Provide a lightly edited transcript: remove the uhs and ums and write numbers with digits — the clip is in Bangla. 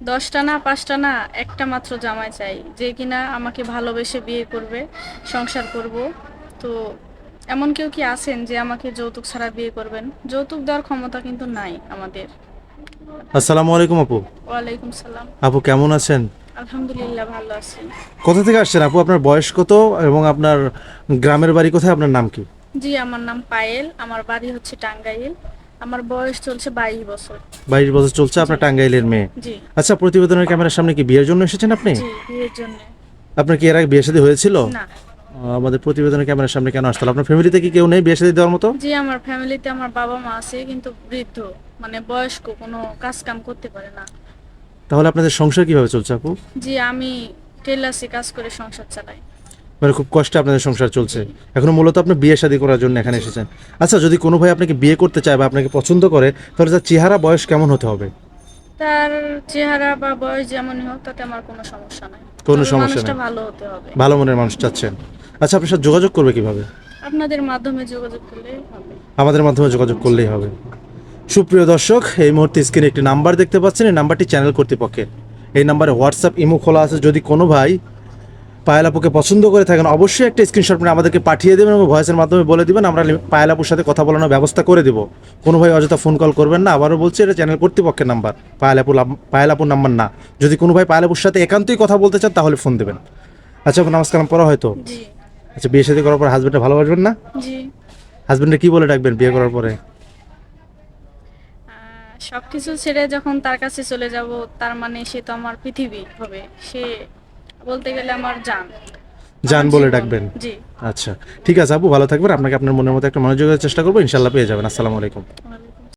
10টা না 5টা না একটা মাত্র জামাই চাই, যে কিনা আমাকে ভালোবেসে বিয়ে করবে, সংসার করব। তো এমন কেউ কি আছেন যে আমাকে যৌতুক ছাড়া বিয়ে করবেন? যৌতুক দেওয়ার ক্ষমতা কিন্তু নাই আমাদের। আসসালামু আলাইকুম আপু। ওয়ালাইকুম সালাম। আপু কেমন আছেন? আলহামদুলিল্লাহ, ভালো আছি। কোথা থেকে আসছেন আপু? আপনার বয়স কত এবং আপনার গ্রামের বাড়ি কোথায়? আপনার নাম কি? জি, আমার নাম পায়েল, আমার বাড়ি হচ্ছে টাঙ্গাইল। আমার বয়স চলছে 22 বছর। 22 বছর চলছে, জি। আপনার টাঙ্গাইলের মেয়ে। জি। আচ্ছা, প্রতিবেদনের ক্যামেরার সামনে কি বিয়ের জন্য এসেছেন আপনি? জি, বিয়ের জন্য। আপনার কি এর আগে বিয়ে শাদী হয়েছিল? না। আমাদের প্রতিবেদনের ক্যামেরার সামনে কেন আসতে হলো? আপনার ফ্যামিলিতে কি কেউ নেই বিয়ে শাদী দেওয়ার মতো? জি, আমার ফ্যামিলিতে আমার বাবা মা আছে, কিন্তু বৃদ্ধ, মানে বয়স্ক, কোনো কাজ কাম করতে পারে না। তাহলে আপনাদের সংসার কিভাবে চলছে আপু? জি, আমি টেলার্সে কাজ করে সংসার চালাই। মানে খুব কষ্টে আপনাদের সংসার চলছে। জি। এখন মূলত আপনি বিয়ে শাদী করার জন্য এখানে এসেছেন। আচ্ছা, যদি কোনো ভাই আপনাকে বিয়ে করতে চায় বা আপনাকে পছন্দ করে, তাহলে তার চেহারা বয়স কেমন হতে হবে? তার চেহারা বা বয়স যেমনই হোক, তাতে আমার কোনো সমস্যা নাই। কোনো তবে সমস্যা মানুষটা নেই। ভালো হতে হবে। ভালো মনের মানুষ চাচ্ছেন। আচ্ছা, আপনার সাথে যোগাযোগ করবে কিভাবে? আপনাদের মাধ্যমে যোগাযোগ করলে হবে। আমাদের মাধ্যমে যোগাযোগ করলেই হবে। সুপ্রিয় দর্শক, এই মুহূর্তে স্ক্রিনে একটি নাম্বার দেখতে পাচ্ছেন। এই নাম্বারটি চ্যানেল কর্তৃপক্ষের। এই নাম্বারে হোয়াটসঅ্যাপ ইমো খোলা আছে। যদি কোনো ভাই পায়েল আপুকে পছন্দ করে থাকেন, অবশ্যই একটা স্ক্রিনশট নিয়ে আমাদেরকে পাঠিয়ে দেবেন এবং ভয়েসের মাধ্যমে বলে দিবেন, আমরা পায়েল আপুর সাথে কথা বলানোর ব্যবস্থা করে দেব। কোনো ভাই অযথা ফোন কল করবেন না। আবারও বলছি, এটা চ্যানেল কর্তৃপক্ষের নাম্বার, পায়েল আপুর নাম্বার না। যদি কোনো ভাই পায়েল আপুর সাথে একান্তই কথা বলতে চান, তাহলে ফোন দেবেন। আচ্ছা, আপনার নামাজ কালাম পড়া হয়তো। জি। আচ্ছা, বিয়ে শাদী করার পর হাজবেন্ডে ভালোবাসবেন না? জি। হাজবেন্ডে কি বলে ডাকবেন বিয়ে করার পরে? সবকিছু ছেড়ে যখন তার কাছে চলে যাব, তার মানে সে তো আমার পৃথিবী হবে। সে বলতে গেলে আমার জান, জান আমার বলে জীবন। ডাকবেন। জি। আচ্ছা, ঠিক আছে আপু, ভালো থাকবেন। আপনাকে আপনার মনের মতো একটা মনোযোগের চেষ্টা করবো, ইনশাল্লাহ পেয়ে যাবেন। আসসালামু আলাইকুম।